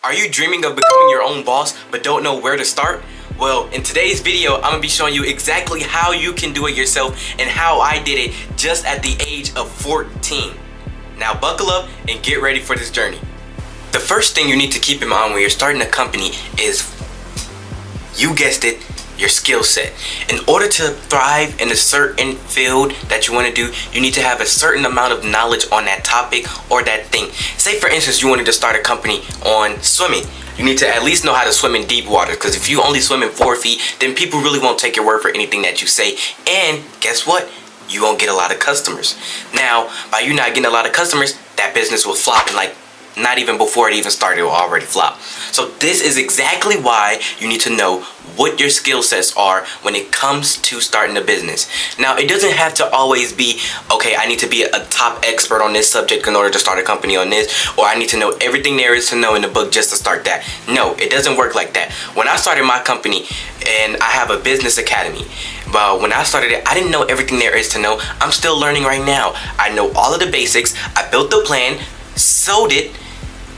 Are you dreaming of becoming your own boss but don't know where to start? Well, in today's video, I'm gonna be showing you exactly how you can do it yourself and how I did it just at the age of 14. Now buckle up and get ready for this journey. The first thing you need to keep in mind when you're starting a company is, you guessed it, your skill set. In order to thrive in a certain field that you want to do, you need to have a certain amount of knowledge on that topic or that thing. Say for instance, you wanted to start a company on swimming. You need to at least know how to swim in deep water, because if you only swim in 4 feet, then people really won't take your word for anything that you say. And guess what? You won't get a lot of customers. Now, by you not getting a lot of customers, that business will flop in like not even before it even started, it will already flop. So this is exactly why you need to know what your skill sets are when it comes to starting a business. Now, it doesn't have to always be, okay, I need to be a top expert on this subject in order to start a company on this, or I need to know everything there is to know in the book just to start that. No, it doesn't work like that. When I started my company, and I have a business academy, but when I started it, I didn't know everything there is to know. I'm still learning right now. I know all of the basics. I built the plan, sold it,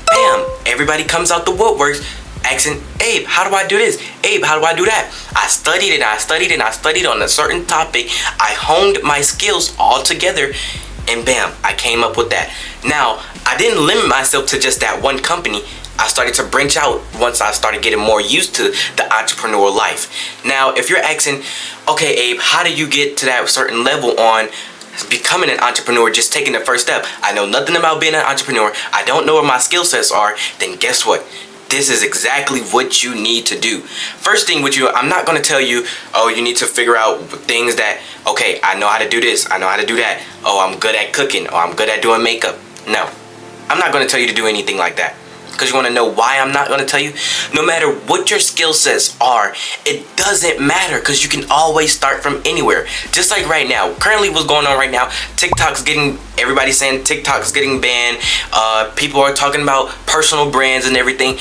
bam, everybody comes out the woodworks asking, Abe, how do I do this? Abe, how do I do that? I studied and I studied and I studied on a certain topic. I honed my skills all together, and bam, I came up with that. Now, I didn't limit myself to just that one company. I started to branch out once I started getting more used to the entrepreneurial life. Now, if you're asking, okay, Abe, how do you get to that certain level on becoming an entrepreneur, just taking the first step? I know nothing about being an entrepreneur. I don't know where my skill sets are. Then guess what? This is exactly what you need to do. First thing with you, I'm not going to tell you, oh, you need to figure out things that, okay, I know how to do this, I know how to do that. Oh, I'm good at cooking, or I'm good at doing makeup. No, I'm not going to tell you to do anything like that. Because you want to know why I'm not going to tell you? No matter what your skill sets are, it doesn't matter, because you can always start from anywhere. Just like right now, currently what's going on right now, everybody's saying TikTok's getting banned. People are talking about personal brands and everything.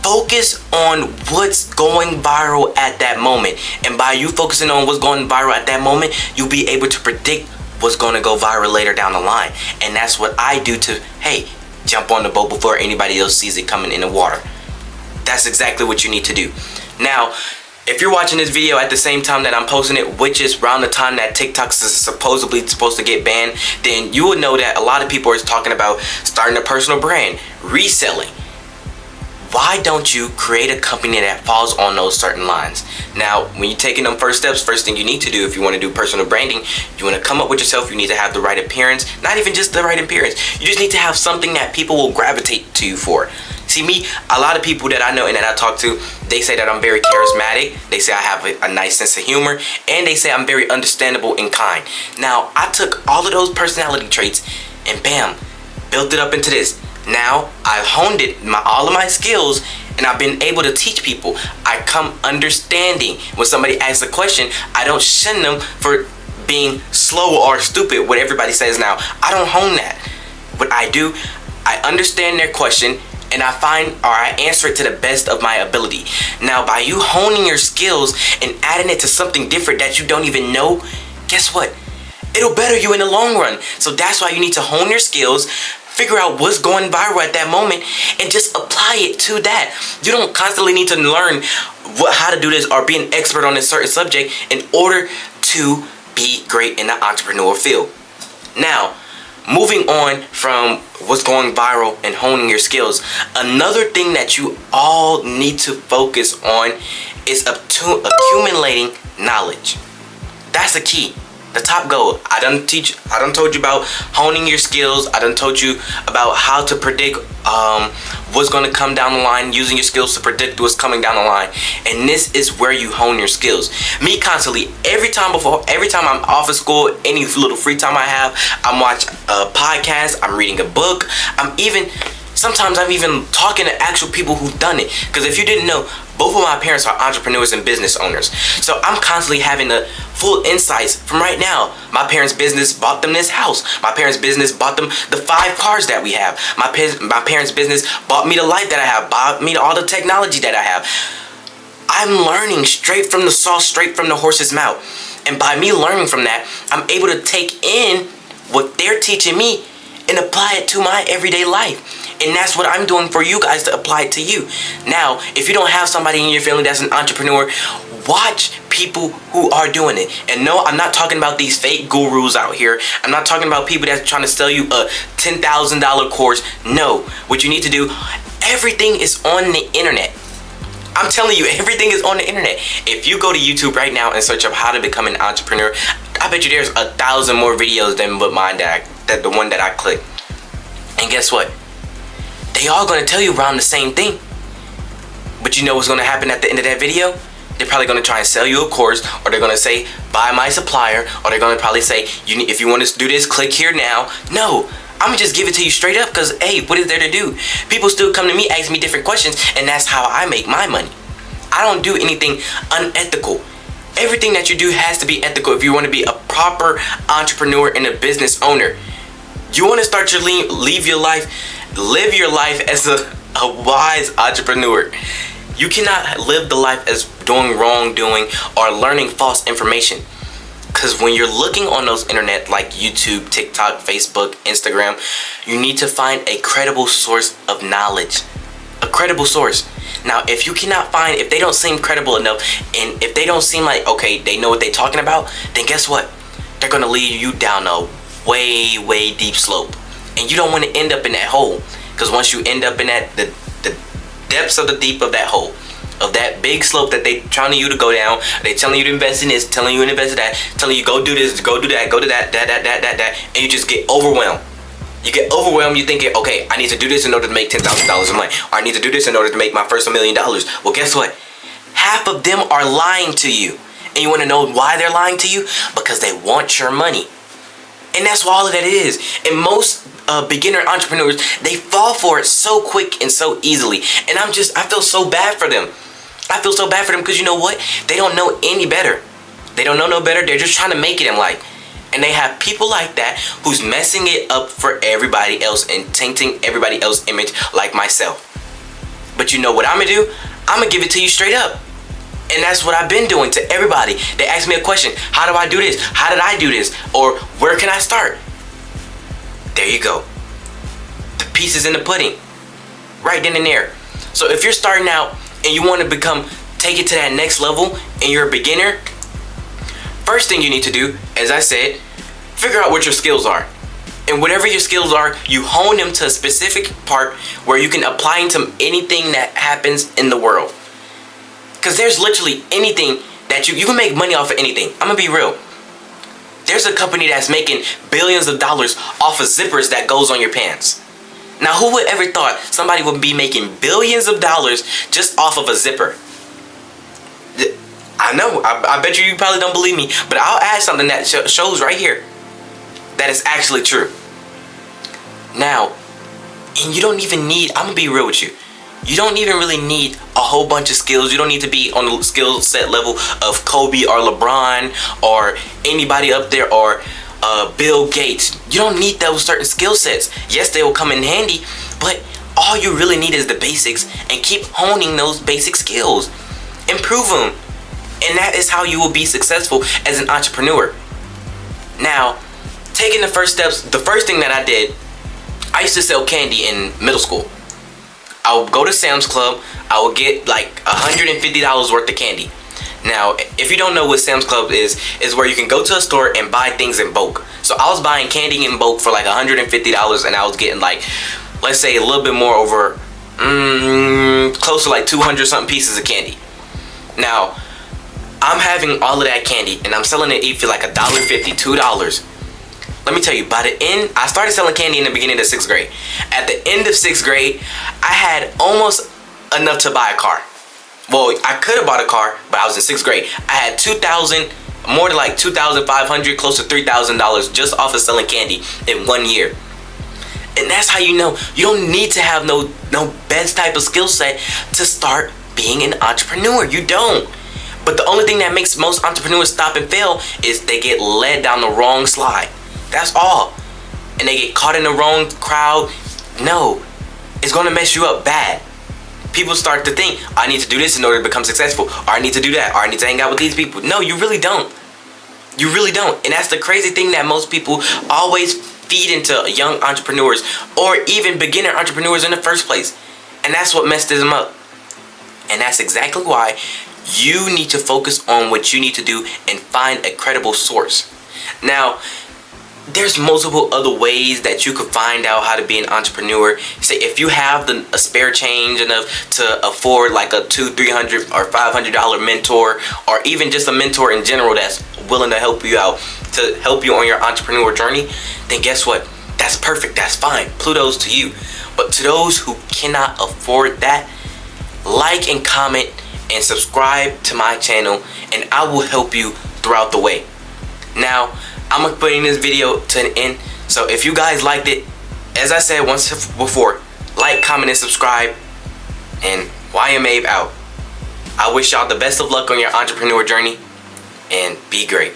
Focus on what's going viral at that moment. And by you focusing on what's going viral at that moment, you'll be able to predict what's going to go viral later down the line. And that's what I do to, hey, jump on the boat before anybody else sees it coming in the water. That's exactly what you need to do. Now, if you're watching this video at the same time that I'm posting it, which is around the time that TikTok is supposedly supposed to get banned, then you will know that a lot of people are talking about starting a personal brand, reselling. Why don't you create a company that falls on those certain lines? Now, when you're taking them first steps, first thing you need to do if you want to do personal branding, you want to come up with yourself, you need to have the right appearance. Not even just the right appearance. You just need to have something that people will gravitate to you for. See, me, a lot of people that I know and that I talk to, they say that I'm very charismatic. They say I have a nice sense of humor. And they say I'm very understandable and kind. Now, I took all of those personality traits and bam, built it up into this. Now, I've honed all of my skills, and I've been able to teach people. I come understanding. When somebody asks a question, I don't shun them for being slow or stupid, what everybody says now. I don't hone that. What I do, I understand their question, and I answer it to the best of my ability. Now, by you honing your skills and adding it to something different that you don't even know, guess what? It'll better you in the long run. So that's why you need to hone your skills, figure out what's going viral at that moment, and just apply it to that. You don't constantly need to learn how to do this or be an expert on a certain subject in order to be great in the entrepreneurial field. Now, moving on from what's going viral and honing your skills, another thing that you all need to focus on is accumulating knowledge. That's the key. The top goal. I done told you about honing your skills. I done told you about how to predict what's going to come down the line, using your skills to predict what's coming down the line. And this is where you hone your skills. Me constantly, every time I'm off of school, any little free time I have, I'm watching a podcast, I'm reading a book, sometimes I'm even talking to actual people who've done it. Because if you didn't know, both of my parents are entrepreneurs and business owners. So I'm constantly having the full insights from right now. My parents' business bought them this house. My parents' business bought them the 5 cars that we have. My parents' business bought me the life that I have, bought me all the technology that I have. I'm learning straight from the source, straight from the horse's mouth. And by me learning from that, I'm able to take in what they're teaching me and apply it to my everyday life. And that's what I'm doing for you guys to apply it to you. Now, if you don't have somebody in your family that's an entrepreneur, watch people who are doing it. And no, I'm not talking about these fake gurus out here. I'm not talking about people that's trying to sell you a $10,000 course. No, what you need to do, everything is on the internet. I'm telling you, everything is on the internet. If you go to YouTube right now and search up how to become an entrepreneur, I bet you there's 1,000 more videos than mine that the one that I clicked. And guess what? They all gonna tell you around the same thing. But you know what's gonna happen at the end of that video? They're probably gonna try and sell you a course, or they're gonna say, buy my supplier, or they're gonna probably say, if you want to do this, click here now. No, I'm gonna just give it to you straight up, because hey, what is there to do? People still come to me, ask me different questions, and that's how I make my money. I don't do anything unethical. Everything that you do has to be ethical if you want to be a proper entrepreneur and a business owner. You want to start your live your life as a wise entrepreneur. You cannot live the life as doing wrongdoing or learning false information. Because when you're looking on those internet like YouTube, TikTok, Facebook, Instagram, you need to find a credible source of knowledge. A credible source. Now, if you cannot find, if they don't seem credible enough, and if they don't seem like, okay, they know what they're talking about, then guess what? They're going to lead you down a way, way deep slope. And you don't want to end up in that hole. Because once you end up in that, the depths of the deep of that hole, of that big slope that they trying you to go down, they telling you to invest in this, telling you to invest in that, telling you go do this, go do that, go to that, and you just get overwhelmed. You get overwhelmed, you thinking, okay, I need to do this in order to make $10,000 a month, or I need to do this in order to make my first $1 million. Well, guess what? Half of them are lying to you. And you want to know why they're lying to you? Because they want your money. And that's what all of that is. And most beginner entrepreneurs, they fall for it so quick and so easily. And I feel so bad for them. I feel so bad for them because you know what? They don't know any better. They don't know no better. They're just trying to make it in life. And they have people like that who's messing it up for everybody else and tainting everybody else's image like myself. But you know what I'm going to do? I'm going to give it to you straight up. And that's what I've been doing to everybody. They ask me a question. How do I do this? How did I do this? Or where can I start? There you go. The pieces in the pudding. Right then and there. So if you're starting out and you want to take it to that next level and you're a beginner, first thing you need to do, as I said, figure out what your skills are. And whatever your skills are, you hone them to a specific part where you can apply them to anything that happens in the world. Because there's literally anything that you can make money off of anything. I'm going to be real. There's a company that's making billions of dollars off of zippers that goes on your pants. Now, who would ever thought somebody would be making billions of dollars just off of a zipper? I know, I bet you probably don't believe me, but I'll add something that shows right here that is actually true. Now, and you don't even need, I'm going to be real with you, you don't even really need a whole bunch of skills. You don't need to be on the skill set level of Kobe or LeBron or anybody up there or Bill Gates. You don't need those certain skill sets. Yes, they will come in handy, but all you really need is the basics, and keep honing those basic skills. Improve them. And that is how you will be successful as an entrepreneur. Now, taking the first steps, the first thing that I did, I used to sell candy in middle school. I would go to Sam's Club, I would get like $150 worth of candy. Now, if you don't know what Sam's Club is where you can go to a store and buy things in bulk. So I was buying candy in bulk for like $150, and I was getting like, let's say a little bit more, over close to like 200 something pieces of candy. Now, I'm having all of that candy and I'm selling it for like $1.50, $2. Let me tell you, by the end, I started selling candy in the beginning of 6th grade. At the end of 6th grade, I had almost enough to buy a car. Well, I could have bought a car, but I was in 6th grade. I had more than like $2,500, close to $3,000 just off of selling candy in 1 year. And that's how you know you don't need to have no best type of skill set to start being an entrepreneur. You don't. But the only thing that makes most entrepreneurs stop and fail is they get led down the wrong slide. That's all. And they get caught in the wrong crowd. No, it's going to mess you up bad. People start to think, I need to do this in order to become successful, or I need to do that, or I need to hang out with these people. No, you really don't. You really don't. And that's the crazy thing that most people always feed into young entrepreneurs or even beginner entrepreneurs in the first place. And that's what messed them up. And that's exactly why you need to focus on what you need to do and find a credible source. Now, there's multiple other ways that you could find out how to be an entrepreneur. Say if you have a spare change enough to afford like a $200, $300, or $500 mentor, or even just a mentor in general that's willing to help you out, to help you on your entrepreneur journey, then guess what? That's perfect. That's fine. Pluto's to you. But to those who cannot afford that, like and comment and subscribe to my channel, and I will help you throughout the way. Now, I'm gonna putting this video to an end. So if you guys liked it, as I said once before, like, comment, and subscribe. And YM Abe out. I wish y'all the best of luck on your entrepreneur journey, and be great.